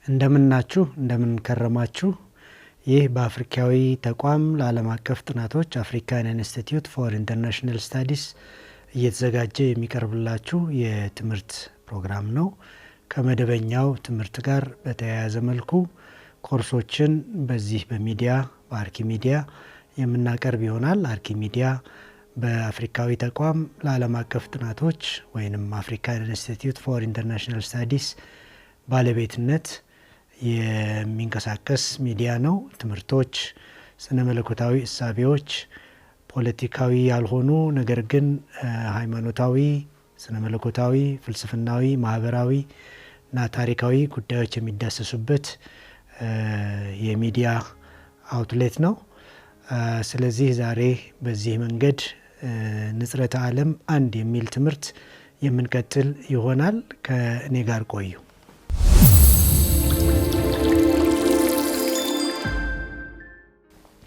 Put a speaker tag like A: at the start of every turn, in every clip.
A: እንደምናችሁ እንደምንከረማችሁ ይህ በአፍሪካዊ ተቋም ለዓለም አቀፍ ጥናቶች አፍሪካን ኢንስቲትዩት ፎር ኢንተርናሽናል ስታዲስ እየተዘጋጀ የሚቀርብላችሁ የትምህርት ፕሮግራም ነው። ከመደበኛው ትምህርት ጋር በተያያዘ መልኩ ኮርሶችን በዚህ በሚዲያ በአርኪ ሚዲያ የምናቀርብ ይሆናል። አርኪ ሚዲያ በአፍሪካዊ ተቋም ለዓለም አቀፍ ጥናቶች ወይንም አፍሪካን ኢንስቲትዩት ፎር ኢንተርናሽናል ስታዲስ ባለቤትነት የሚንቀሳቀስ ሚዲያ ነው። ትምህርቶች፣ ስነ መለኮታዊ እሳቤዎች፣ ፖለቲካዊ ያልሆኑ ነገር ግን ሃይማኖታዊ፣ ስነ መለኮታዊ፣ ፍልስፍናዊ፣ ማህበራዊ እና ታሪካዊ ጉዳዮች የሚዳሰሱበት የሚዲያ አውትሌት ነው። ስለዚህ ዛሬ በዚህ መንገድ ንጽረተ ዓለም አንድ የሚል ትምህርት የምንቀጥል ይሆናል። ከእኔ ጋር ቆዩ።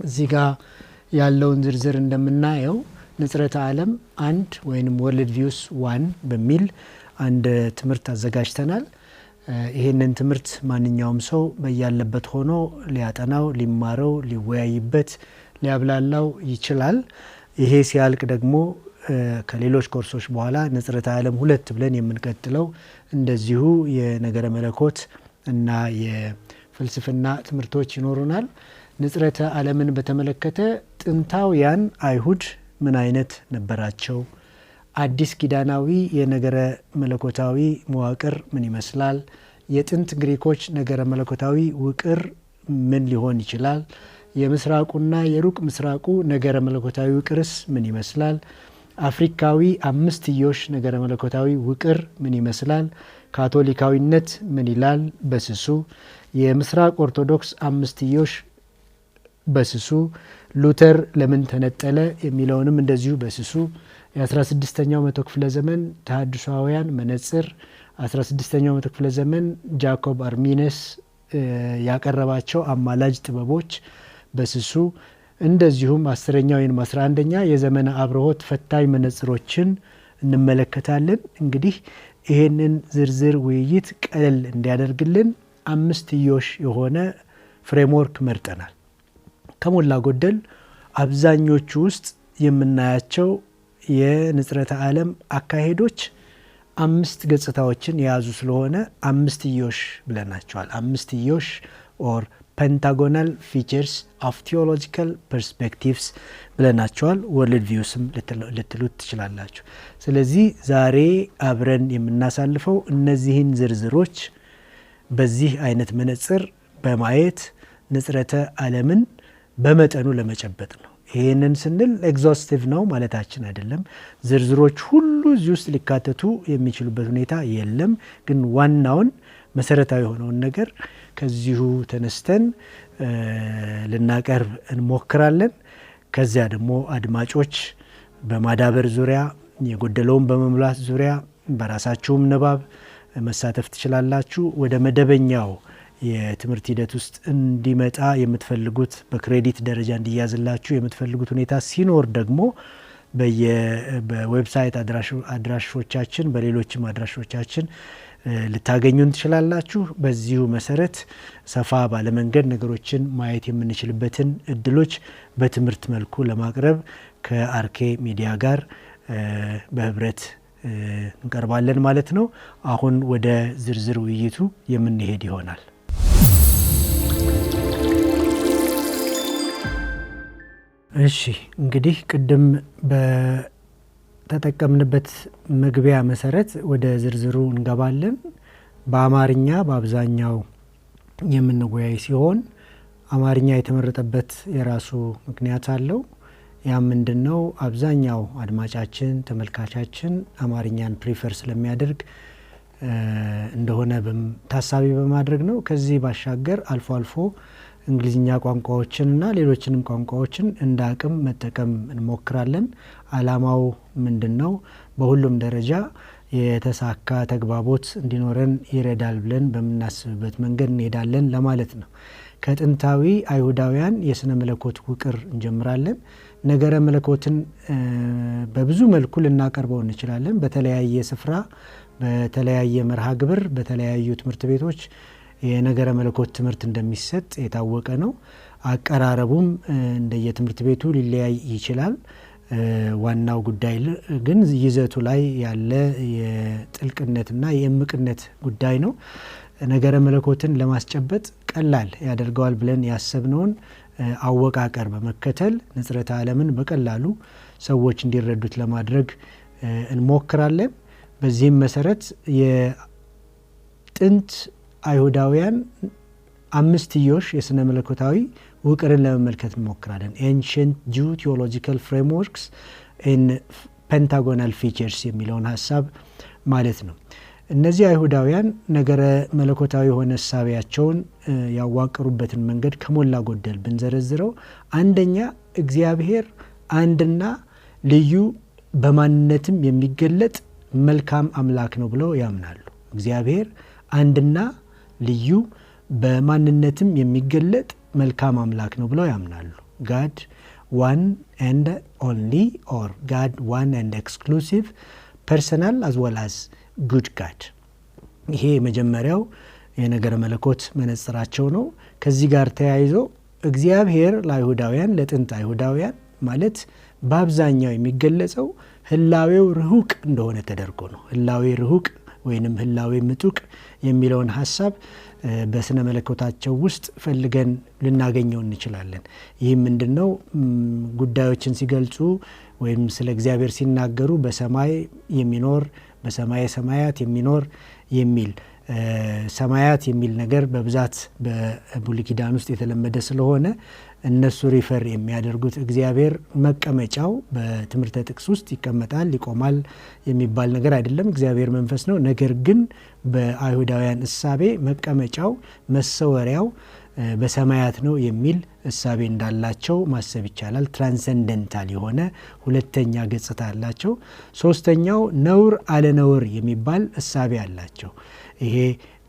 A: እዚህ ጋር ያለውን ዝርዝር እንደምናየው ንጽረተ ዓለም አንድ ወይንም ወርልድ ቪውስ 1 በሚል አንድ ትምህርት አዘጋጅተናል። ይሄንን ትምህርት ማንኛውም ሰው በያለበት ሆኖ ሊያጠናው፣ ሊማረው፣ ሊወያይበት፣ ሊያብላላው ይችላል። ይሄ ሲያልቅ ደግሞ ከሌሎች ኮርሶች በኋላ ንጽረተ ዓለም 2 ብለን የምንቀጥለው እንደዚሁ የነገረ መለኮት እና የፍልስፍና ትምህርቶች ይኖሩናል። ንጽረተ ዓለምን በተመለከተ ጥንታውያን አይሁድ ምን አይነት ነበራቸው? አዲስ ኪዳናዊ የነገረ መለኮታዊ መዋቅር ምን ይመስላል? የጥንት ግሪኮች ነገረ መለኮታዊ ውቅር ምን ሊሆን ይችላል? የምስራቁና የሩቅ ምስራቁ ነገረ መለኮታዊ ውቅርስ ምን ይመስላል? አፍሪካዊ አምስትዮሽ ነገረ መለኮታዊ ውቅር ምን ይመስላል? ካቶሊካዊነት ምን ይላል በስሱ? የምስራቅ ኦርቶዶክስ አምስትዮሽ በስሱ፣ ሉተር ለምን ተነጠለ የሚለውንም እንደዚሁ በስሱ፣ የ16ኛው መቶ ክፍለ ዘመን ተሐድሶአውያን መነጽር፣ 16ኛው መቶ ክፍለ ዘመን ጃኮብ አርሚነስ ያቀረባቸው አማላጅ ጥበቦች በስሱ፣ እንደዚሁም 10ኛው ወይም 11ኛ የዘመነ አብርሆት ፈታኝ መነጽሮችን እንመለከታለን። እንግዲህ ይሄንን ዝርዝር ውይይት ቀለል እንዲያደርግልን አምስትዮሽ የሆነ ፍሬምወርክ መርጠናል። ከሞላ ጎደል አብዛኞቹ ውስጥ የምናያቸው የንጽረተ ዓለም አካሄዶች 5 ገጽታዎችን የያዙ ስለሆነ አምስትዮሽ ብለናቸዋል። አምስትዮሽ ኦር ፔንታጎናል ፊቸርስ ኦፍ ቴዎሎጂካል ፐርስፔክቲቭስ ብለናቸዋል። ወርልድ ቪውስም ልትሉት ትችላላችሁ። ስለዚህ ዛሬ አብረን የምናሳልፈው እነዚህን ዝርዝሮች በዚህ አይነት መነጽር በማየት ንጽረተ ዓለምን በመጠኑ ለመጨበጥ ነው። ይህንን ስንል ኤግዞስቲቭ ነው ማለታችን አይደለም። ዝርዝሮች ሁሉ እዚህ ውስጥ ሊካተቱ የሚችሉበት ሁኔታ የለም። ግን ዋናውን መሰረታዊ የሆነውን ነገር ከዚሁ ተነስተን ልናቀርብ እንሞክራለን። ከዚያ ደግሞ አድማጮች በማዳበር ዙሪያ የጎደለውን በመሙላት ዙሪያ በራሳችሁም ንባብ መሳተፍ ትችላላችሁ። ወደ መደበኛው የትምህርት ሂደት ውስጥ እንዲመጣ የምትፈልጉት በክሬዲት ደረጃ እንዲያዝላችሁ የምትፈልጉት ሁኔታ ሲኖር ደግሞ በዌብሳይት አድራሾቻችን በሌሎችም አድራሾቻችን ልታገኙን ትችላላችሁ። በዚሁ መሰረት ሰፋ ባለመንገድ ነገሮችን ማየት የምንችልበትን እድሎች በትምህርት መልኩ ለማቅረብ ከአርኬ ሚዲያ ጋር በህብረት እንቀርባለን ማለት ነው። አሁን ወደ ዝርዝር ውይይቱ የምንሄድ ይሆናል። እሺ፣ እንግዲህ ቅድም በተጠቀምንበት መግቢያ መሰረት ወደ ዝርዝሩ እንገባለን። በአማርኛ በአብዛኛው የምንወያይ ሲሆን አማርኛ የተመረጠበት የራሱ ምክንያት አለው። ያ ምንድነው? አብዛኛው አድማጫችን ተመልካቻችን አማርኛን ፕሪፈር ስለሚያደርግ እንደሆነ ታሳቢ በማድረግ ነው። ከዚህ ባሻገር አልፎ አልፎ እንግሊዝኛ ቋንቋዎችንና ሌሎችንም ቋንቋዎችን እንደ አቅም መጠቀም እንሞክራለን። አላማው ምንድነው? በሁሉም ደረጃ የተሳካ ተግባቦት እንዲኖረን ይረዳል ብለን በምናስብበት መንገድ እንሄዳለን ለማለት ነው። ከጥንታዊ አይሁዳውያን የስነ መለኮት ውቅር እንጀምራለን። ነገረ መለኮትን በብዙ መልኩ ልናቀርበው እንችላለን። በተለያየ ስፍራ በተለያየ መርሃ ግብር በተለያዩ ትምህርት ቤቶች የነገረ መለኮት ትምህርት እንደሚሰጥ የታወቀ ነው። አቀራረቡም እንደየትምህርት ቤቱ ሊለያይ ይችላል። ዋናው ጉዳይ ግን ይዘቱ ላይ ያለ የጥልቅነትና የእምቅነት ጉዳይ ነው። ነገረ መለኮትን ለማስጨበጥ ቀላል ያደርገዋል ብለን ያሰብነውን አወቃቀር በመከተል ንጽረተ ዓለምን በቀላሉ ሰዎች እንዲረዱት ለማድረግ እንሞክራለን። በዚህም መሰረት የጥንት አይሁዳውያን አምስትዮሽ የስነ መለኮታዊ ውቅርን ለመመልከት እንሞክራለን። ኤንሽንት ጁ ቲዮሎጂካል ፍሬምወርክስ ኢን ፔንታጎናል ፊቸርስ የሚለውን ሀሳብ ማለት ነው። እነዚህ አይሁዳውያን ነገረ መለኮታዊ የሆነ እሳቤያቸውን ያዋቀሩበትን መንገድ ከሞላ ጎደል ብንዘረዝረው፣ አንደኛ እግዚአብሔር አንድና ልዩ በማንነትም የሚገለጥ መልካም አምላክ ነው ብለው ያምናሉ። እግዚአብሔር አንድና ልዩ በማንነትም የሚገለጥ መልካም አምላክ ነው ብለው ያምናሉ። God one and only, or God one and exclusive, personal as well as good God። ይሄ የመጀመሪያው የነገረ መለኮት መነጽራቸው ነው። ከዚህ ጋር ተያይዞ እግዚአብሔር ለአይሁዳውያን ለጥንት አይሁዳውያን ማለት በአብዛኛው የሚገለጸው ህላዌው ርሁቅ እንደሆነ ተደርጎ ነው። ህላዌ ርሁቅ ወይንም ህላዌ ምጡቅ የሚለውን ሀሳብ በስነ መለኮታቸው ውስጥ ፈልገን ልናገኘው እንችላለን። ይህ ምንድነው? ጉዳዮችን ሲገልጹ ወይም ስለ እግዚአብሔር ሲናገሩ በሰማይ የሚኖር በሰማየ ሰማያት የሚኖር የሚል ሰማያት የሚል ነገር በብዛት በብሉይ ኪዳን ውስጥ የተለመደ ስለሆነ እነሱ ሪፈር የሚያደርጉት እግዚአብሔር መቀመጫው በትምህርተ ጥቅስ ውስጥ ይቀመጣል ይቆማል የሚባል ነገር አይደለም። እግዚአብሔር መንፈስ ነው። ነገር ግን በአይሁዳውያን እሳቤ መቀመጫው መሰወሪያው በሰማያት ነው የሚል እሳቤ እንዳላቸው ማሰብ ይቻላል። ትራንሰንደንታል የሆነ ሁለተኛ ገጽታ አላቸው። ሶስተኛው ነውር አለነውር የሚባል እሳቤ አላቸው። ይሄ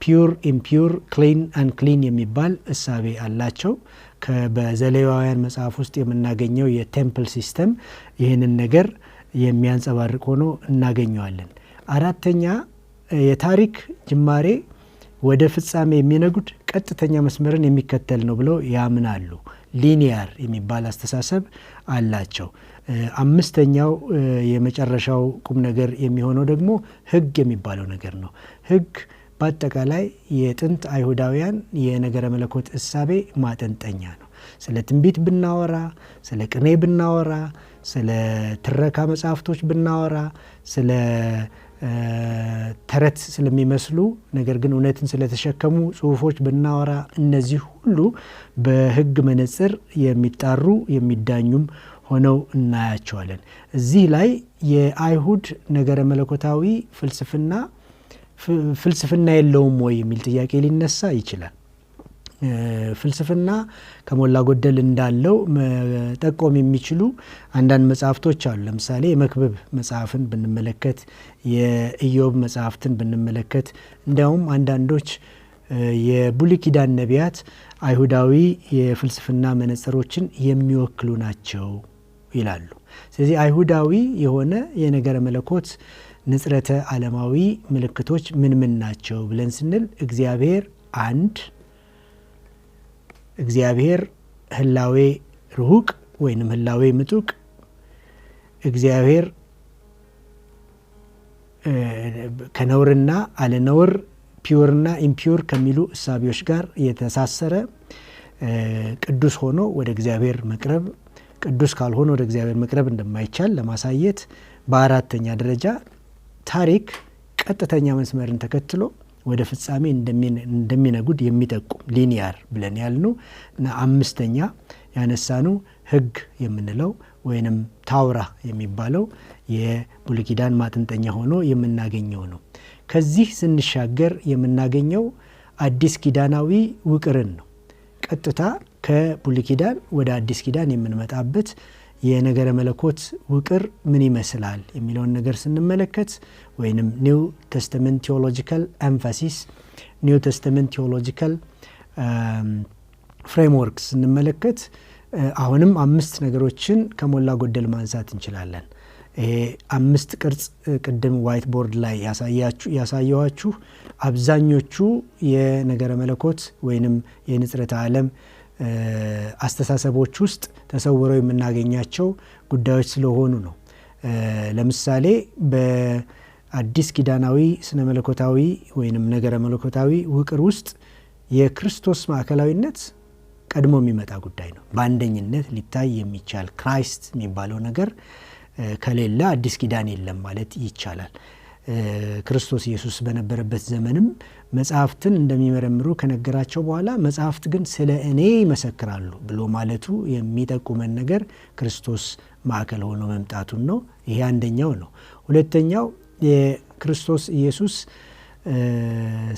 A: ፒውር ኢምፒውር ክሊን አንክሊን የሚባል እሳቤ አላቸው። በዘሌዋውያን መጽሐፍ ውስጥ የምናገኘው የቴምፕል ሲስተም ይህንን ነገር የሚያንጸባርቅ ሆኖ እናገኘዋለን። አራተኛ የታሪክ ጅማሬ ወደ ፍጻሜ የሚነጉድ ቀጥተኛ መስመርን የሚከተል ነው ብለው ያምናሉ። ሊኒያር የሚባል አስተሳሰብ አላቸው። አምስተኛው የመጨረሻው ቁም ነገር የሚሆነው ደግሞ ሕግ የሚባለው ነገር ነው። ሕግ በአጠቃላይ የጥንት አይሁዳውያን የነገረ መለኮት እሳቤ ማጠንጠኛ ነው። ስለ ትንቢት ብናወራ፣ ስለ ቅኔ ብናወራ፣ ስለ ትረካ መጽሐፍቶች ብናወራ፣ ስለ ተረት ስለሚመስሉ ነገር ግን እውነትን ስለተሸከሙ ጽሁፎች ብናወራ፣ እነዚህ ሁሉ በሕግ መነጽር የሚጣሩ የሚዳኙም ሆነው እናያቸዋለን። እዚህ ላይ የአይሁድ ነገረ መለኮታዊ ፍልስፍና የለውም ወይ የሚል ጥያቄ ሊነሳ ይችላል። ፍልስፍና ከሞላ ጎደል እንዳለው መጠቆም የሚችሉ አንዳንድ መጽሐፍቶች አሉ። ለምሳሌ የመክብብ መጽሐፍን ብንመለከት፣ የኢዮብ መጽሐፍትን ብንመለከት፣ እንዲያውም አንዳንዶች የብሉይ ኪዳን ነቢያት አይሁዳዊ የፍልስፍና መነጽሮችን የሚወክሉ ናቸው ይላሉ። ስለዚህ አይሁዳዊ የሆነ የነገረ መለኮት ንጽረተ ዓለማዊ ምልክቶች ምን ምን ናቸው ብለን ስንል እግዚአብሔር አንድ፣ እግዚአብሔር ህላዌ ርሁቅ ወይንም ህላዌ ምጡቅ፣ እግዚአብሔር ከነውርና አለነውር ፒውርና ኢምፒውር ከሚሉ እሳቢዎች ጋር የተሳሰረ፣ ቅዱስ ሆኖ ወደ እግዚአብሔር መቅረብ፣ ቅዱስ ካልሆነ ወደ እግዚአብሔር መቅረብ እንደማይቻል ለማሳየት፣ በአራተኛ ደረጃ ታሪክ ቀጥተኛ መስመርን ተከትሎ ወደ ፍጻሜ እንደሚነጉድ የሚጠቁም ሊኒያር ብለን ያልነው እና አምስተኛ ያነሳኑ ሕግ የምንለው ወይንም ታውራ የሚባለው የብሉይ ኪዳን ማጠንጠኛ ሆኖ የምናገኘው ነው። ከዚህ ስንሻገር የምናገኘው አዲስ ኪዳናዊ ውቅርን ነው። ቀጥታ ከብሉይ ኪዳን ወደ አዲስ ኪዳን የምንመጣበት የነገረ መለኮት ውቅር ምን ይመስላል የሚለውን ነገር ስንመለከት ወይንም ኒው ቴስተመንት ቴዎሎጂካል ኤምፋሲስ ኒው ቴስተመንት ቴዎሎጂካል ፍሬምወርክ ስንመለከት አሁንም 5 ነገሮችን ከሞላ ጎደል ማንሳት እንችላለን። አምስት ቅርጽ ቅድም ዋይት ቦርድ ላይ ያሳየዋችሁ አብዛኞቹ የነገረ መለኮት ወይንም የንጽረተ ዓለም አስተሳሰቦች ውስጥ ተሰውረው የምናገኛቸው ጉዳዮች ስለሆኑ ነው። ለምሳሌ በአዲስ ኪዳናዊ ስነ መለኮታዊ ወይንም ነገረ መለኮታዊ ውቅር ውስጥ የክርስቶስ ማዕከላዊነት ቀድሞ የሚመጣ ጉዳይ ነው። በአንደኝነት ሊታይ የሚቻል ክራይስት የሚባለው ነገር ከሌለ አዲስ ኪዳን የለም ማለት ይቻላል። ክርስቶስ ኢየሱስ በነበረበት ዘመንም መጽሐፍትን እንደሚመረምሩ ከነገራቸው በኋላ መጽሐፍት ግን ስለ እኔ ይመሰክራሉ ብሎ ማለቱ የሚጠቁመን ነገር ክርስቶስ ማዕከል ሆኖ መምጣቱን ነው። ይሄ አንደኛው ነው። ሁለተኛው የክርስቶስ ኢየሱስ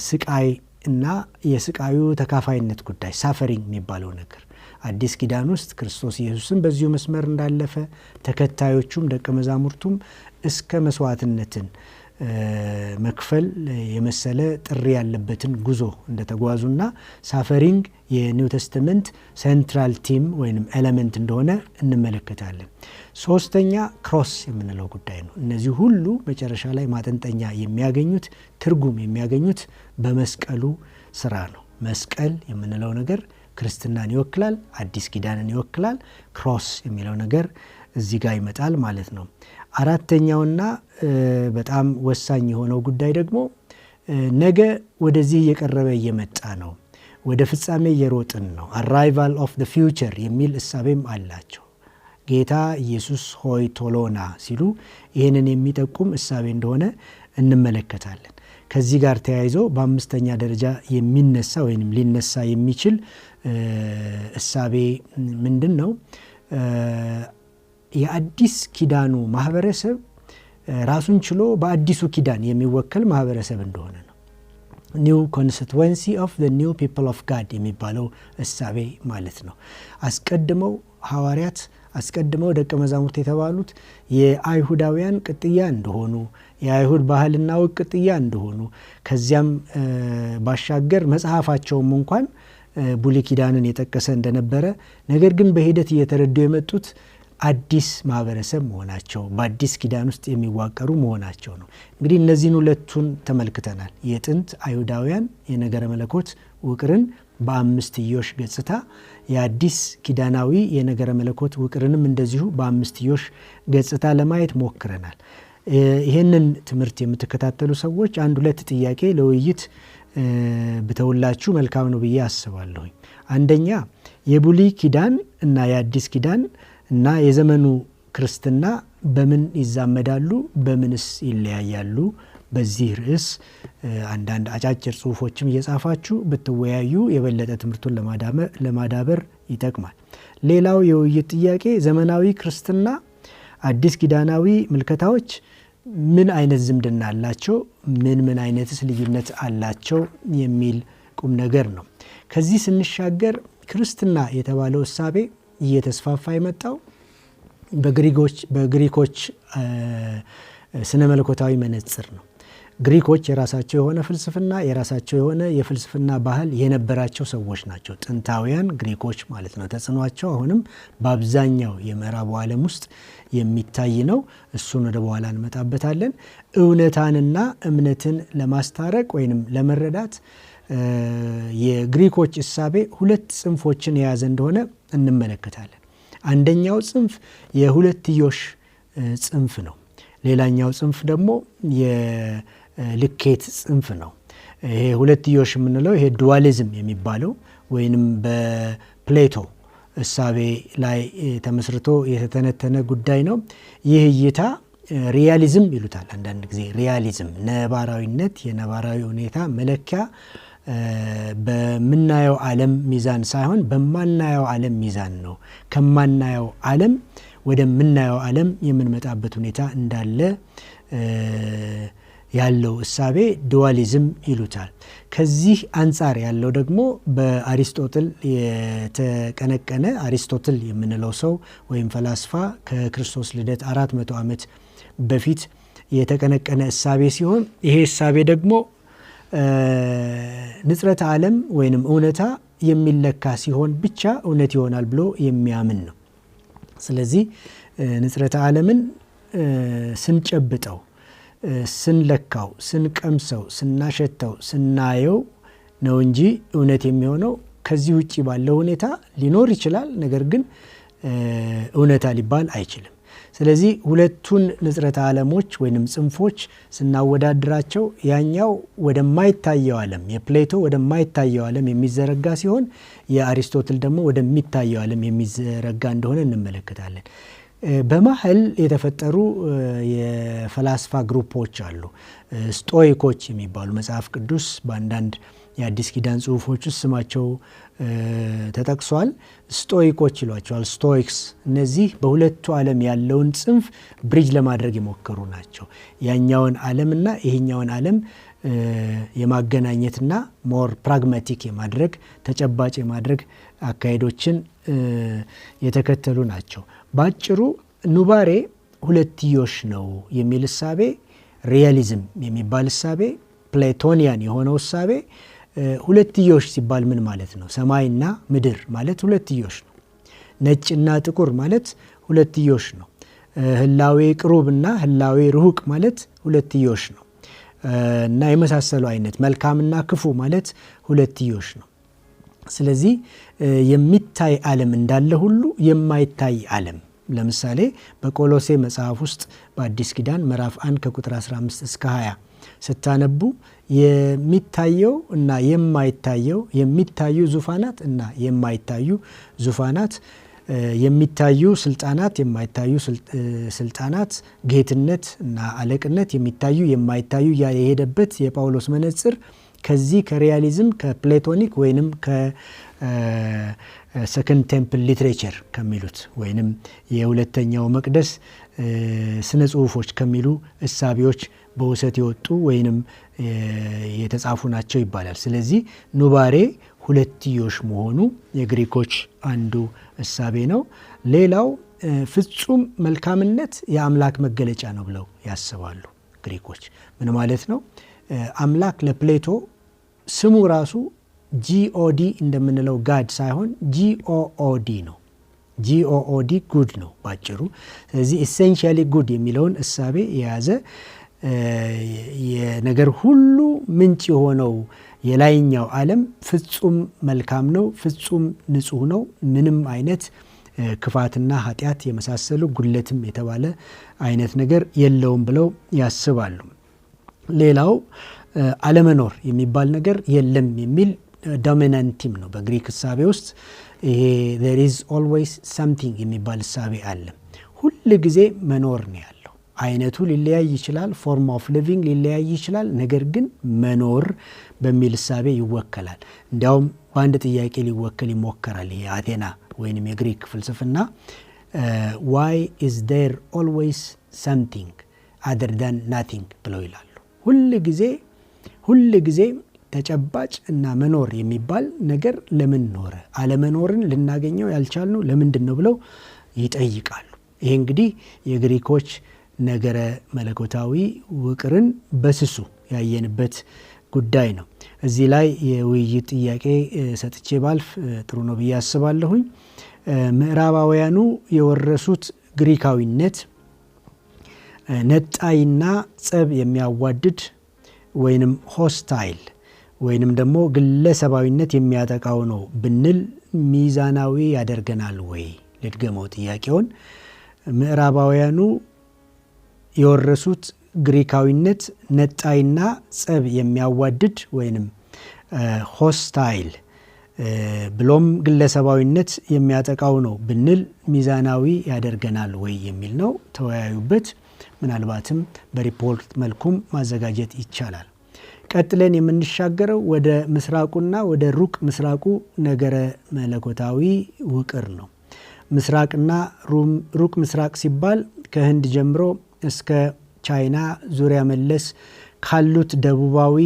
A: ስቃይ እና የስቃዩ ተካፋይነት ጉዳይ ሳፈሪንግ የሚባለው ነገር አዲስ ኪዳን ውስጥ ክርስቶስ ኢየሱስን በዚሁ መስመር እንዳለፈ ተከታዮቹም ደቀ መዛሙርቱም እስከ መስዋዕትነትን መክፈል የመሰለ ጥሪ ያለበትን ጉዞ እንደተጓዙና ሳፈሪንግ የኒው ቴስተመንት ሴንትራል ቲም ወይም ኤሌመንት እንደሆነ እንመለከታለን። ሶስተኛ ክሮስ የምንለው ጉዳይ ነው። እነዚህ ሁሉ መጨረሻ ላይ ማጠንጠኛ የሚያገኙት ትርጉም የሚያገኙት በመስቀሉ ስራ ነው። መስቀል የምንለው ነገር ክርስትናን ይወክላል፣ አዲስ ኪዳንን ይወክላል። ክሮስ የሚለው ነገር እዚህ ጋር ይመጣል ማለት ነው። አራተኛውና በጣም ወሳኝ የሆነው ጉዳይ ደግሞ ነገ ወደዚህ እየቀረበ እየመጣ ነው፣ ወደ ፍጻሜ እየሮጥን ነው። አራይቫል ኦፍ ዘ ፊውቸር የሚል እሳቤም አላቸው። ጌታ ኢየሱስ ሆይ ቶሎና ሲሉ ይህንን የሚጠቁም እሳቤ እንደሆነ እንመለከታለን። ከዚህ ጋር ተያይዞ በአምስተኛ ደረጃ የሚነሳ ወይም ሊነሳ የሚችል እሳቤ ምንድን ነው? የአዲስ ኪዳኑ ማህበረሰብ ራሱን ችሎ በአዲሱ ኪዳን የሚወከል ማህበረሰብ እንደሆነ ነው። ኒው ኮንስቲትዌንሲ ኦፍ ዘ ኒው ፒፕል ኦፍ ጋድ የሚባለው እሳቤ ማለት ነው። አስቀድመው ሐዋርያት አስቀድመው ደቀ መዛሙርት የተባሉት የአይሁዳውያን ቅጥያ እንደሆኑ፣ የአይሁድ ባህልና ወግ ቅጥያ እንደሆኑ፣ ከዚያም ባሻገር መጽሐፋቸውም እንኳን ብሉይ ኪዳንን የጠቀሰ እንደነበረ፣ ነገር ግን በሂደት እየተረዱ የመጡት አዲስ ማህበረሰብ መሆናቸው በአዲስ ኪዳን ውስጥ የሚዋቀሩ መሆናቸው ነው። እንግዲህ እነዚህን ሁለቱን ተመልክተናል። የጥንት አይሁዳውያን የነገረ መለኮት ውቅርን በአምስትዮሽ ገጽታ፣ የአዲስ ኪዳናዊ የነገረ መለኮት ውቅርንም እንደዚሁ በአምስትዮሽ ገጽታ ለማየት ሞክረናል። ይህንን ትምህርት የምትከታተሉ ሰዎች አንድ ሁለት ጥያቄ ለውይይት ብተውላችሁ መልካም ነው ብዬ አስባለሁኝ። አንደኛ የብሉይ ኪዳን እና የአዲስ ኪዳን እና የዘመኑ ክርስትና በምን ይዛመዳሉ፣ በምንስ ይለያያሉ? በዚህ ርዕስ አንዳንድ አጫጭር ጽሁፎችም እየጻፋችሁ ብትወያዩ የበለጠ ትምህርቱን ለማዳበር ይጠቅማል። ሌላው የውይይት ጥያቄ ዘመናዊ ክርስትና አዲስ ኪዳናዊ ምልከታዎች ምን አይነት ዝምድና አላቸው፣ ምን አይነትስ ልዩነት አላቸው የሚል ቁም ነገር ነው። ከዚህ ስንሻገር ክርስትና የተባለው እሳቤ እየተስፋፋ የመጣው በግሪኮች ስነ መለኮታዊ መነጽር ነው። ግሪኮች የራሳቸው የሆነ ፍልስፍና የራሳቸው የሆነ የፍልስፍና ባህል የነበራቸው ሰዎች ናቸው። ጥንታውያን ግሪኮች ማለት ነው። ተጽዕኗቸው አሁንም በአብዛኛው የምዕራቡ ዓለም ውስጥ የሚታይ ነው። እሱን ወደ በኋላ እንመጣበታለን። እውነታንና እምነትን ለማስታረቅ ወይንም ለመረዳት የግሪኮች እሳቤ ሁለት ጽንፎችን የያዘ እንደሆነ እንመለከታለን። አንደኛው ጽንፍ የሁለትዮሽ ጽንፍ ነው። ሌላኛው ጽንፍ ደግሞ የልኬት ጽንፍ ነው። ይሄ ሁለትዮሽ የምንለው ይሄ ዱዋሊዝም የሚባለው ወይንም በፕሌቶ እሳቤ ላይ ተመስርቶ የተተነተነ ጉዳይ ነው። ይህ እይታ ሪያሊዝም ይሉታል። አንዳንድ ጊዜ ሪያሊዝም ነባራዊነት፣ የነባራዊ ሁኔታ መለኪያ በምናየው ዓለም ሚዛን ሳይሆን በማናየው ዓለም ሚዛን ነው። ከማናየው ዓለም ወደምናየው ዓለም የምንመጣበት ሁኔታ እንዳለ ያለው እሳቤ ዱዋሊዝም ይሉታል። ከዚህ አንጻር ያለው ደግሞ በአሪስቶትል የተቀነቀነ አሪስቶትል የምንለው ሰው ወይም ፈላስፋ ከክርስቶስ ልደት 400 ዓመት በፊት የተቀነቀነ እሳቤ ሲሆን ይሄ እሳቤ ደግሞ ንጽረተ ዓለም ወይንም እውነታ የሚለካ ሲሆን ብቻ እውነት ይሆናል ብሎ የሚያምን ነው። ስለዚህ ንጽረተ ዓለምን ስንጨብጠው፣ ስንለካው፣ ስንቀምሰው፣ ስናሸተው፣ ስናየው ነው እንጂ እውነት የሚሆነው ከዚህ ውጪ ባለው ሁኔታ ሊኖር ይችላል፣ ነገር ግን እውነታ ሊባል አይችልም። ስለዚህ ሁለቱን ንጽረተ ዓለሞች ወይንም ጽንፎች ስናወዳድራቸው ያኛው ወደማይታየው ዓለም የፕሌቶ ወደማይታየው ዓለም የሚዘረጋ ሲሆን የአሪስቶትል ደግሞ ወደሚታየው ዓለም የሚዘረጋ እንደሆነ እንመለከታለን። በመሀል የተፈጠሩ የፈላስፋ ግሩፖች አሉ። ስቶይኮች የሚባሉ መጽሐፍ ቅዱስ በአንዳንድ የአዲስ ኪዳን ጽሁፎች ውስጥ ስማቸው ተጠቅሷል። ስቶይኮች ይሏቸዋል፣ ስቶይክስ። እነዚህ በሁለቱ ዓለም ያለውን ጽንፍ ብሪጅ ለማድረግ የሞከሩ ናቸው። ያኛውን ዓለምና ይሄኛውን ዓለም የማገናኘትና ሞር ፕራግማቲክ የማድረግ ተጨባጭ የማድረግ አካሄዶችን የተከተሉ ናቸው። ባጭሩ ኑባሬ ሁለትዮሽ ነው የሚል እሳቤ፣ ሪያሊዝም የሚባል እሳቤ፣ ፕሌቶኒያን የሆነው እሳቤ ሁለትዮሽ ሲባል ምን ማለት ነው? ሰማይና ምድር ማለት ሁለትዮሽ ነው። ነጭና ጥቁር ማለት ሁለትዮሽ ነው። ህላዌ ቅሩብና ህላዌ ርሁቅ ማለት ሁለትዮሽ ነው እና የመሳሰሉ አይነት መልካምና ክፉ ማለት ሁለትዮሽ ነው። ስለዚህ የሚታይ ዓለም እንዳለ ሁሉ የማይታይ ዓለም፣ ለምሳሌ በቆሎሴ መጽሐፍ ውስጥ በአዲስ ኪዳን ምዕራፍ 1 ከቁጥር 15 እስከ 20 ስታነቡ የሚታየው እና የማይታየው፣ የሚታዩ ዙፋናት እና የማይታዩ ዙፋናት፣ የሚታዩ ስልጣናት፣ የማይታዩ ስልጣናት፣ ጌትነት እና አለቅነት፣ የሚታዩ የማይታዩ እያለ የሄደበት የጳውሎስ መነጽር ከዚህ ከሪያሊዝም ከፕሌቶኒክ ወይንም ከሰከንድ ቴምፕል ሊትሬቸር ከሚሉት ወይንም የሁለተኛው መቅደስ ስነ ጽሁፎች ከሚሉ እሳቤዎች በውሰት የወጡ ወይንም የተጻፉ ናቸው ይባላል። ስለዚህ ኑባሬ ሁለትዮሽ መሆኑ የግሪኮች አንዱ እሳቤ ነው። ሌላው ፍጹም መልካምነት የአምላክ መገለጫ ነው ብለው ያስባሉ ግሪኮች። ምን ማለት ነው? አምላክ ለፕሌቶ ስሙ ራሱ ጂኦዲ እንደምንለው ጋድ ሳይሆን ጂኦኦዲ ነው። ጂኦኦዲ ጉድ ነው ባጭሩ። ስለዚህ ኢሴንሻሊ ጉድ የሚለውን እሳቤ የያዘ የነገር ሁሉ ምንጭ የሆነው የላይኛው ዓለም ፍጹም መልካም ነው፣ ፍጹም ንጹህ ነው፣ ምንም አይነት ክፋትና ኃጢአት የመሳሰሉ ጉድለትም የተባለ አይነት ነገር የለውም ብለው ያስባሉ። ሌላው አለመኖር የሚባል ነገር የለም የሚል ዶሚናንቲም ነው በግሪክ እሳቤ ውስጥ። ይሄ there is always something የሚባል እሳቤ አለ። ሁል ጊዜ መኖር ነው ያለው። አይነቱ ሊለያይ ይችላል፣ ፎርም ኦፍ ሊቪንግ ሊለያይ ይችላል፣ ነገር ግን መኖር በሚል እሳቤ ይወከላል። እንዲያውም በአንድ ጥያቄ ሊወከል ይሞከራል። ይሄ አቴና ወይንም የግሪክ ፍልስፍና why is there always something other than nothing ብለው ይላሉ። ሁል ጊዜ ተጨባጭ እና መኖር የሚባል ነገር ለምን ኖረ? አለመኖርን ልናገኘው ያልቻልነው ለምንድን ነው ብለው ይጠይቃሉ። ይሄ እንግዲህ የግሪኮች ነገረ መለኮታዊ ውቅርን በስሱ ያየንበት ጉዳይ ነው። እዚህ ላይ የውይይት ጥያቄ ሰጥቼ ባልፍ ጥሩ ነው ብዬ አስባለሁኝ። ምዕራባውያኑ የወረሱት ግሪካዊነት ነጣይና ጸብ የሚያዋድድ ወይንም ሆስታይል ወይንም ደግሞ ግለሰባዊነት የሚያጠቃው ነው ብንል ሚዛናዊ ያደርገናል ወይ? ልድገመው ጥያቄውን። ምዕራባውያኑ የወረሱት ግሪካዊነት ነጣይና ጸብ የሚያዋድድ ወይንም ሆስታይል ብሎም ግለሰባዊነት የሚያጠቃው ነው ብንል ሚዛናዊ ያደርገናል ወይ የሚል ነው። ተወያዩበት። ምናልባትም በሪፖርት መልኩም ማዘጋጀት ይቻላል። ቀጥለን የምንሻገረው ወደ ምስራቁና ወደ ሩቅ ምስራቁ ነገረ መለኮታዊ ውቅር ነው። ምስራቅና ሩቅ ምስራቅ ሲባል ከህንድ ጀምሮ እስከ ቻይና ዙሪያ መለስ ካሉት ደቡባዊ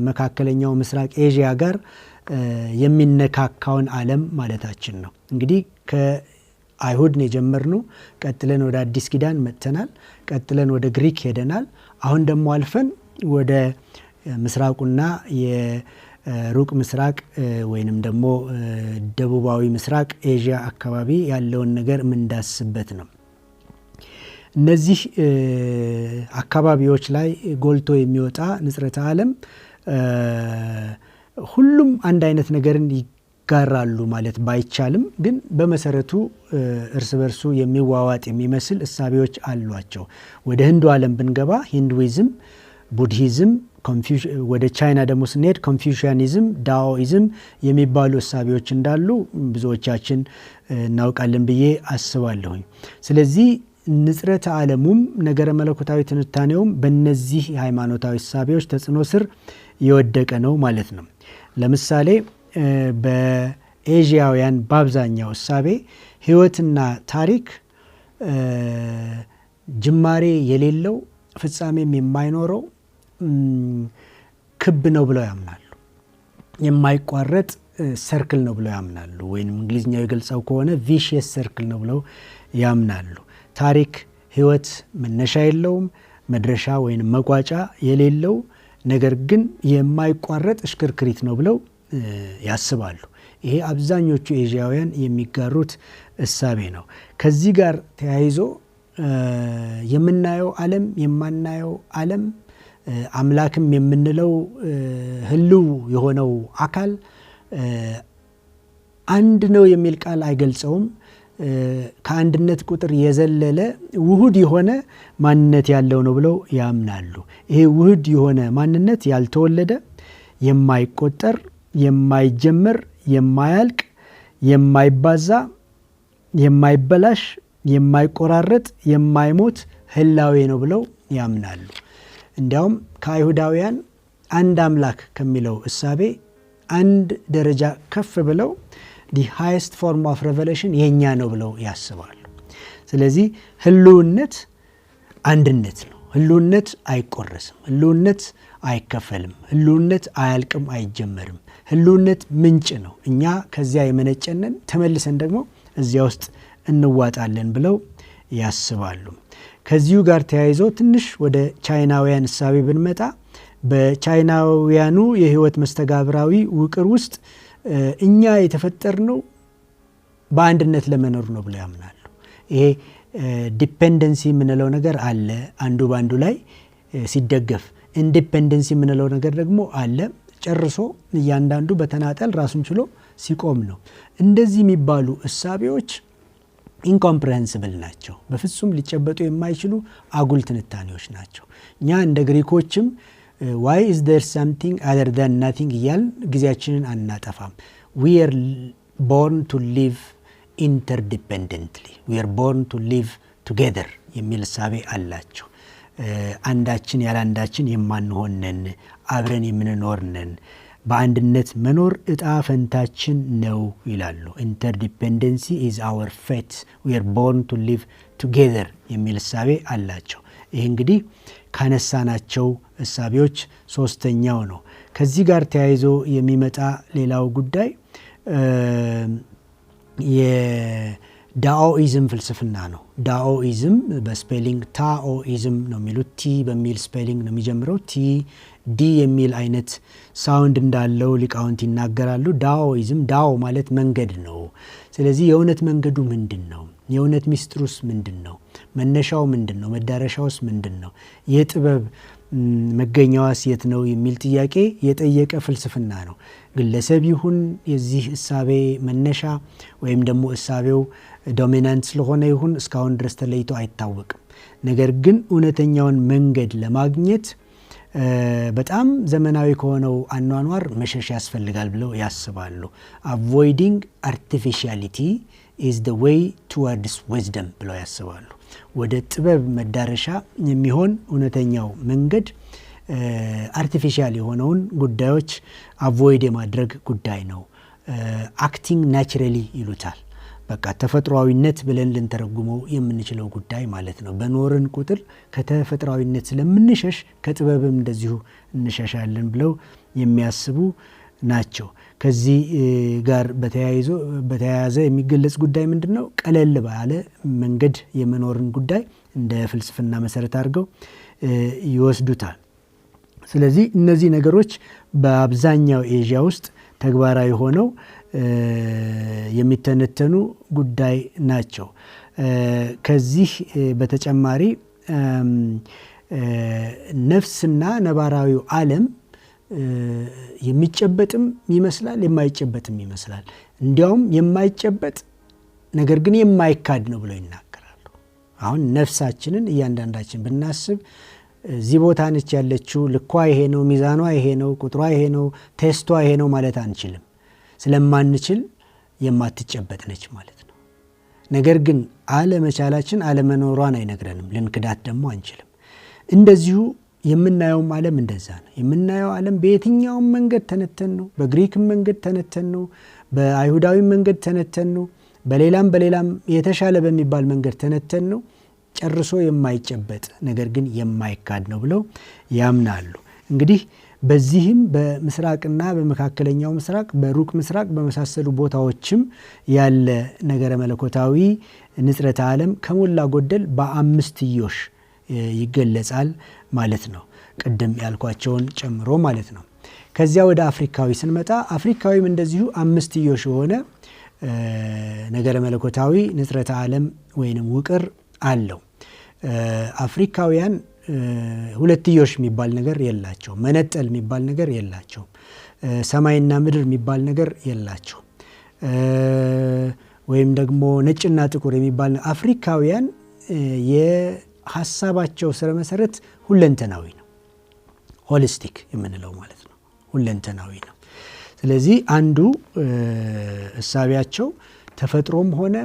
A: መካከለኛው ምስራቅ ኤዥያ ጋር የሚነካካውን ዓለም ማለታችን ነው። እንግዲህ ከአይሁድ ነው የጀመርነው። ቀጥለን ወደ አዲስ ኪዳን መጥተናል። ቀጥለን ወደ ግሪክ ሄደናል። አሁን ደግሞ አልፈን ወደ ምስራቁና የሩቅ ምስራቅ ወይንም ደግሞ ደቡባዊ ምስራቅ ኤዥያ አካባቢ ያለውን ነገር የምንዳስበት ነው። እነዚህ አካባቢዎች ላይ ጎልቶ የሚወጣ ንጽረተ ዓለም ሁሉም አንድ አይነት ነገርን ይጋራሉ ማለት ባይቻልም ግን በመሰረቱ እርስ በርሱ የሚዋዋጥ የሚመስል እሳቤዎች አሏቸው። ወደ ህንዱ ዓለም ብንገባ ሂንዱይዝም፣ ቡድሂዝም፣ ወደ ቻይና ደግሞ ስንሄድ ኮንፊውሽያኒዝም፣ ዳኦኢዝም የሚባሉ እሳቤዎች እንዳሉ ብዙዎቻችን እናውቃለን ብዬ አስባለሁኝ። ስለዚህ ንጽረተ ዓለሙም ነገረ መለኮታዊ ትንታኔውም በእነዚህ ሃይማኖታዊ እሳቤዎች ተጽዕኖ ስር የወደቀ ነው ማለት ነው። ለምሳሌ በኤዥያውያን በአብዛኛው እሳቤ ህይወትና ታሪክ ጅማሬ የሌለው ፍጻሜም የማይኖረው ክብ ነው ብለው ያምናሉ። የማይቋረጥ ሰርክል ነው ብለው ያምናሉ። ወይም እንግሊዝኛው የገልጸው ከሆነ ቪሽየስ ሰርክል ነው ብለው ያምናሉ። ታሪክ ህይወት መነሻ የለውም፣ መድረሻ ወይም መቋጫ የሌለው ነገር ግን የማይቋረጥ እሽክርክሪት ነው ብለው ያስባሉ። ይሄ አብዛኞቹ ኤዥያውያን የሚጋሩት እሳቤ ነው። ከዚህ ጋር ተያይዞ የምናየው ዓለም የማናየው ዓለም አምላክም የምንለው ህልው የሆነው አካል አንድ ነው የሚል ቃል አይገልጸውም። ከአንድነት ቁጥር የዘለለ ውሁድ የሆነ ማንነት ያለው ነው ብለው ያምናሉ። ይሄ ውሁድ የሆነ ማንነት ያልተወለደ፣ የማይቆጠር፣ የማይጀመር፣ የማያልቅ፣ የማይባዛ፣ የማይበላሽ፣ የማይቆራረጥ፣ የማይሞት ህላዌ ነው ብለው ያምናሉ። እንዲያውም ከአይሁዳውያን አንድ አምላክ ከሚለው እሳቤ አንድ ደረጃ ከፍ ብለው the highest form of revelation የኛ ነው ብለው ያስባሉ። ስለዚህ ህልውነት አንድነት ነው። ህልውነት አይቆረስም። ህልውነት አይከፈልም። ህልውነት አያልቅም፣ አይጀመርም። ህልውነት ምንጭ ነው። እኛ ከዚያ የመነጨንን ተመልሰን ደግሞ እዚያ ውስጥ እንዋጣለን ብለው ያስባሉ። ከዚሁ ጋር ተያይዞ ትንሽ ወደ ቻይናውያን እሳቤ ብንመጣ በቻይናውያኑ የህይወት መስተጋብራዊ ውቅር ውስጥ እኛ የተፈጠርነው በአንድነት ለመኖር ነው ብለው ያምናሉ። ይሄ ዲፔንደንሲ የምንለው ነገር አለ፣ አንዱ በአንዱ ላይ ሲደገፍ። ኢንዲፔንደንሲ የምንለው ነገር ደግሞ አለ፣ ጨርሶ እያንዳንዱ በተናጠል ራሱን ችሎ ሲቆም ነው። እንደዚህ የሚባሉ እሳቤዎች ኢንኮምፕሬሄንስብል ናቸው። በፍጹም ሊጨበጡ የማይችሉ አጉል ትንታኔዎች ናቸው። እኛ እንደ ግሪኮችም why is there something other than nothing እያልን ጊዜያችንን አናጠፋም። we are born to live interdependently, we are born to live together የሚል እሳቤ አላቸው። አንዳችን ያለ አንዳችን የማንሆነን፣ አብረን የምንኖርነን፣ በአንድነት መኖር እጣ ፈንታችን ነው ይላሉ። ኢንተርዲፔንደንሲ is our fate, we are born to live together የሚል እሳቤ አላቸው። ይህ እንግዲህ ካነሳናቸው እሳቤዎች ሶስተኛው ነው። ከዚህ ጋር ተያይዞ የሚመጣ ሌላው ጉዳይ የዳኦኢዝም ፍልስፍና ነው። ዳኦኢዝም በስፔሊንግ ታኦኢዝም ነው የሚሉት። ቲ በሚል ስፔሊንግ ነው የሚጀምረው። ቲ ዲ የሚል አይነት ሳውንድ እንዳለው ሊቃውንት ይናገራሉ። ዳኦኢዝም፣ ዳኦ ማለት መንገድ ነው። ስለዚህ የእውነት መንገዱ ምንድን ነው? የእውነት ሚስጥሩስ ምንድን ነው? መነሻው ምንድን ነው? መዳረሻውስ ምንድን ነው? የጥበብ መገኛዋስ የት ነው የሚል ጥያቄ የጠየቀ ፍልስፍና ነው። ግለሰብ ይሁን የዚህ እሳቤ መነሻ ወይም ደግሞ እሳቤው ዶሚናንት ስለሆነ ይሁን እስካሁን ድረስ ተለይቶ አይታወቅም። ነገር ግን እውነተኛውን መንገድ ለማግኘት በጣም ዘመናዊ ከሆነው አኗኗር መሸሽ ያስፈልጋል ብለው ያስባሉ። avoiding artificiality is the way towards wisdom ብለው ያስባሉ። ወደ ጥበብ መዳረሻ የሚሆን እውነተኛው መንገድ አርቲፊሻል የሆነውን ጉዳዮች አቮይድ የማድረግ ጉዳይ ነው። አክቲንግ ናቹራሊ ይሉታል። በቃ ተፈጥሯዊነት ብለን ልንተረጉመው የምንችለው ጉዳይ ማለት ነው። በኖርን ቁጥር ከተፈጥሯዊነት ስለምንሸሽ ከጥበብም እንደዚሁ እንሸሻለን ብለው የሚያስቡ ናቸው። ከዚህ ጋር በተያያዘ የሚገለጽ ጉዳይ ምንድን ነው? ቀለል ባለ መንገድ የመኖርን ጉዳይ እንደ ፍልስፍና መሰረት አድርገው ይወስዱታል። ስለዚህ እነዚህ ነገሮች በአብዛኛው ኤዥያ ውስጥ ተግባራዊ ሆነው የሚተነተኑ ጉዳይ ናቸው። ከዚህ በተጨማሪ ነፍስና ነባራዊው ዓለም የሚጨበጥም ይመስላል የማይጨበጥም ይመስላል። እንዲያውም የማይጨበጥ ነገር ግን የማይካድ ነው ብለው ይናገራሉ። አሁን ነፍሳችንን እያንዳንዳችን ብናስብ እዚህ ቦታ ነች ያለችው፣ ልኳ ይሄ ነው፣ ሚዛኗ ይሄ ነው፣ ቁጥሯ ይሄ ነው፣ ቴስቷ ይሄ ነው ማለት አንችልም። ስለማንችል የማትጨበጥ ነች ማለት ነው። ነገር ግን አለመቻላችን አለመኖሯን አይነግረንም፣ ልንክዳት ደግሞ አንችልም። እንደዚሁ የምናየውም ዓለም እንደዛ ነው። የምናየው ዓለም በየትኛውም መንገድ ተነተን ነው፣ በግሪክም መንገድ ተነተን ነው፣ በአይሁዳዊም መንገድ ተነተን ነው፣ በሌላም የተሻለ በሚባል መንገድ ተነተን ነው፣ ጨርሶ የማይጨበጥ ነገር ግን የማይካድ ነው ብለው ያምናሉ። እንግዲህ በዚህም በምስራቅና በመካከለኛው ምስራቅ፣ በሩቅ ምስራቅ በመሳሰሉ ቦታዎችም ያለ ነገረ መለኮታዊ ንጽረተ ዓለም ከሞላ ጎደል በአምስትዮሽ ይገለጻል ማለት ነው። ቅድም ያልኳቸውን ጨምሮ ማለት ነው። ከዚያ ወደ አፍሪካዊ ስንመጣ አፍሪካዊም እንደዚሁ አምስትዮሽ የሆነ ነገረ መለኮታዊ ንጽረተ ዓለም ወይንም ውቅር አለው። አፍሪካውያን ሁለትዮሽ የሚባል ነገር የላቸውም። መነጠል የሚባል ነገር የላቸውም። ሰማይና ምድር የሚባል ነገር የላቸውም። ወይም ደግሞ ነጭና ጥቁር የሚባል አፍሪካውያን የሀሳባቸው ስረ መሰረት ሁለንተናዊ ነው። ሆሊስቲክ የምንለው ማለት ነው። ሁለንተናዊ ነው። ስለዚህ አንዱ እሳቢያቸው ተፈጥሮም ሆነ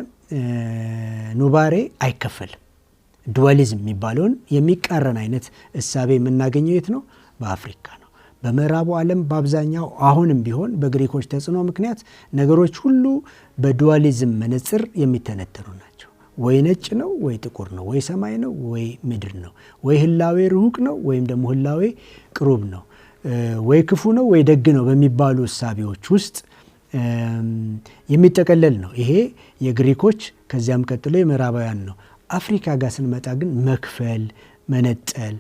A: ኑባሬ አይከፈልም። ዱዋሊዝም የሚባለውን የሚቃረን አይነት እሳቤ የምናገኘው የት ነው? በአፍሪካ ነው። በምዕራቡ ዓለም በአብዛኛው አሁንም ቢሆን በግሪኮች ተጽዕኖ ምክንያት ነገሮች ሁሉ በዱዋሊዝም መነጽር የሚተነተኑ ናቸው። ወይ ነጭ ነው ወይ ጥቁር ነው፣ ወይ ሰማይ ነው ወይ ምድር ነው፣ ወይ ህላዌ ርሁቅ ነው ወይም ደግሞ ህላዌ ቅሩብ ነው፣ ወይ ክፉ ነው ወይ ደግ ነው በሚባሉ እሳቤዎች ውስጥ የሚጠቀለል ነው። ይሄ የግሪኮች ከዚያም ቀጥሎ የምዕራባውያን ነው። አፍሪካ ጋር ስንመጣ ግን መክፈል፣ መነጠል፣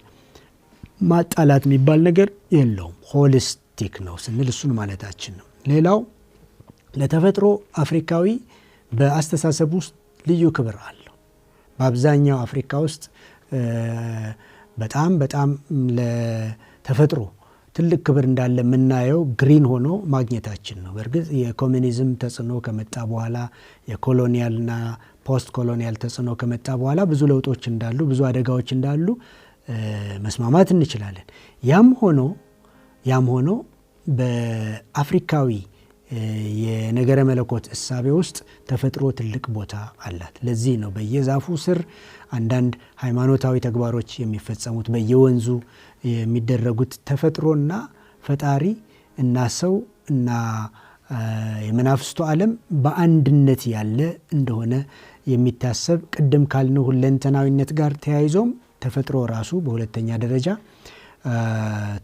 A: ማጣላት የሚባል ነገር የለውም። ሆሊስቲክ ነው ስንል እሱን ማለታችን ነው። ሌላው ለተፈጥሮ አፍሪካዊ በአስተሳሰብ ውስጥ ልዩ ክብር አለው። በአብዛኛው አፍሪካ ውስጥ በጣም ለተፈጥሮ ትልቅ ክብር እንዳለ የምናየው ግሪን ሆኖ ማግኘታችን ነው። በእርግጥ የኮሚኒዝም ተጽዕኖ ከመጣ በኋላ የኮሎኒያልና ፖስት ኮሎኒያል ተጽዕኖ ከመጣ በኋላ ብዙ ለውጦች እንዳሉ፣ ብዙ አደጋዎች እንዳሉ መስማማት እንችላለን። ያም ሆኖ በአፍሪካዊ የነገረ መለኮት እሳቤ ውስጥ ተፈጥሮ ትልቅ ቦታ አላት። ለዚህ ነው በየዛፉ ስር አንዳንድ ሃይማኖታዊ ተግባሮች የሚፈጸሙት፣ በየወንዙ የሚደረጉት ተፈጥሮና ፈጣሪ እና ሰው እና የመናፍስቱ ዓለም በአንድነት ያለ እንደሆነ የሚታሰብ ቅድም ካልነው ሁለንተናዊነት ጋር ተያይዞም ተፈጥሮ ራሱ በሁለተኛ ደረጃ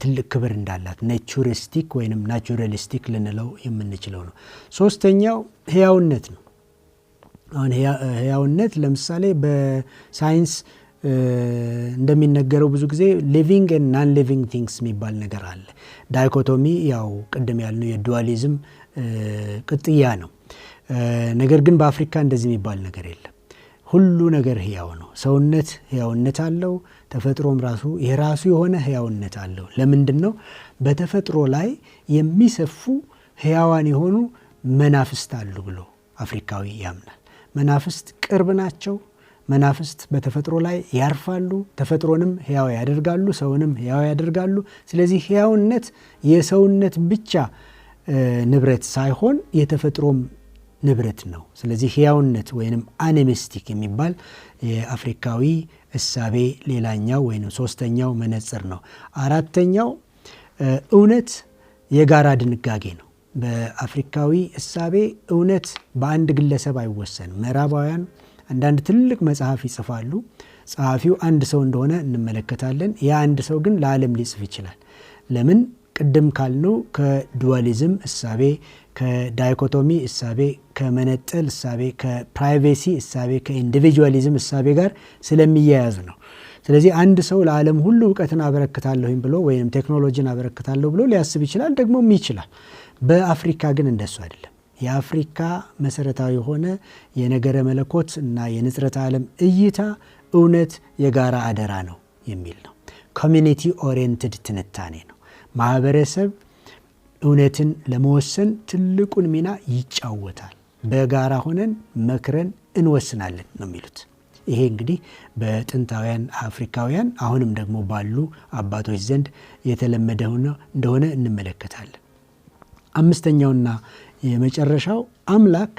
A: ትልቅ ክብር እንዳላት ኔቹሪስቲክ ወይንም ናቹራሊስቲክ ልንለው የምንችለው ነው። ሶስተኛው ህያውነት ነው። አሁን ህያውነት ለምሳሌ በሳይንስ እንደሚነገረው ብዙ ጊዜ ሊቪንግ ኤንድ ናን ሊቪንግ ቲንግስ የሚባል ነገር አለ። ዳይኮቶሚ ያው ቅድም ያልነው የዱዋሊዝም ቅጥያ ነው። ነገር ግን በአፍሪካ እንደዚህ የሚባል ነገር የለም። ሁሉ ነገር ህያው ነው። ሰውነት ህያውነት አለው። ተፈጥሮም ራሱ የራሱ የሆነ ህያውነት አለው። ለምንድን ነው? በተፈጥሮ ላይ የሚሰፉ ህያዋን የሆኑ መናፍስት አሉ ብሎ አፍሪካዊ ያምናል። መናፍስት ቅርብ ናቸው። መናፍስት በተፈጥሮ ላይ ያርፋሉ። ተፈጥሮንም ህያው ያደርጋሉ፣ ሰውንም ህያው ያደርጋሉ። ስለዚህ ህያውነት የሰውነት ብቻ ንብረት ሳይሆን የተፈጥሮም ንብረት ነው። ስለዚህ ህያውነት ወይንም አኒሚስቲክ የሚባል የአፍሪካዊ እሳቤ ሌላኛው ወይንም ሶስተኛው መነጽር ነው። አራተኛው እውነት የጋራ ድንጋጌ ነው። በአፍሪካዊ እሳቤ እውነት በአንድ ግለሰብ አይወሰንም። ምዕራባውያን አንዳንድ ትልቅ መጽሐፍ ይጽፋሉ። ጸሐፊው አንድ ሰው እንደሆነ እንመለከታለን። ያ አንድ ሰው ግን ለዓለም ሊጽፍ ይችላል። ለምን? ቅድም ካልነው ከዱዋሊዝም እሳቤ፣ ከዳይኮቶሚ እሳቤ፣ ከመነጠል እሳቤ፣ ከፕራይቬሲ እሳቤ፣ ከኢንዲቪጁዋሊዝም እሳቤ ጋር ስለሚያያዝ ነው። ስለዚህ አንድ ሰው ለዓለም ሁሉ እውቀትን አበረክታለሁኝ ብሎ ወይም ቴክኖሎጂን አበረክታለሁ ብሎ ሊያስብ ይችላል፣ ደግሞም ይችላል። በአፍሪካ ግን እንደሱ አይደለም። የአፍሪካ መሰረታዊ የሆነ የነገረ መለኮት እና የንጽረተ ዓለም እይታ እውነት የጋራ አደራ ነው የሚል ነው። ኮሚኒቲ ኦሪየንትድ ትንታኔ ነው። ማህበረሰብ እውነትን ለመወሰን ትልቁን ሚና ይጫወታል። በጋራ ሆነን መክረን እንወስናለን ነው የሚሉት። ይሄ እንግዲህ በጥንታውያን አፍሪካውያን አሁንም ደግሞ ባሉ አባቶች ዘንድ የተለመደ እንደሆነ እንመለከታለን። አምስተኛውና የመጨረሻው አምላክ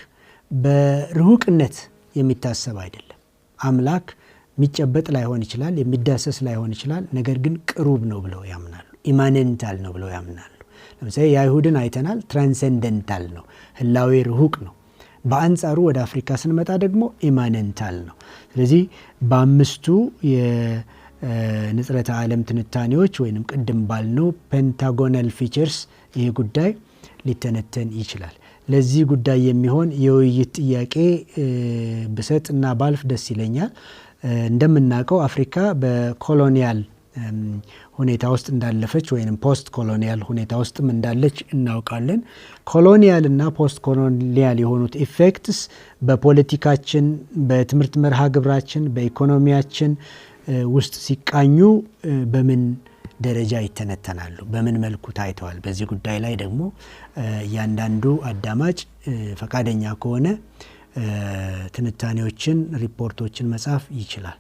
A: በርሁቅነት የሚታሰብ አይደለም። አምላክ የሚጨበጥ ላይሆን ይችላል፣ የሚዳሰስ ላይሆን ይችላል። ነገር ግን ቅሩብ ነው ብለው ያምናሉ። ኢማኔንታል ነው ብለው ያምናሉ። ለምሳሌ የአይሁድን አይተናል። ትራንሰንደንታል ነው፣ ህላዌ ርሁቅ ነው። በአንጻሩ ወደ አፍሪካ ስንመጣ ደግሞ ኢማኔንታል ነው። ስለዚህ በአምስቱ የንጽረተ ዓለም ትንታኔዎች ወይም ቅድም ባልነው ፔንታጎናል ፊቸርስ ይህ ጉዳይ ሊተነተን ይችላል። ለዚህ ጉዳይ የሚሆን የውይይት ጥያቄ ብሰጥና ባልፍ ደስ ይለኛል። እንደምናውቀው አፍሪካ በኮሎኒያል ሁኔታ ውስጥ እንዳለፈች ወይም ፖስት ኮሎኒያል ሁኔታ ውስጥም እንዳለች እናውቃለን። ኮሎኒያል እና ፖስት ኮሎኒያል የሆኑት ኢፌክትስ በፖለቲካችን፣ በትምህርት መርሃ ግብራችን፣ በኢኮኖሚያችን ውስጥ ሲቃኙ በምን ደረጃ ይተነተናሉ? በምን መልኩ ታይተዋል? በዚህ ጉዳይ ላይ ደግሞ እያንዳንዱ አዳማጭ ፈቃደኛ ከሆነ ትንታኔዎችን፣ ሪፖርቶችን መጻፍ ይችላል።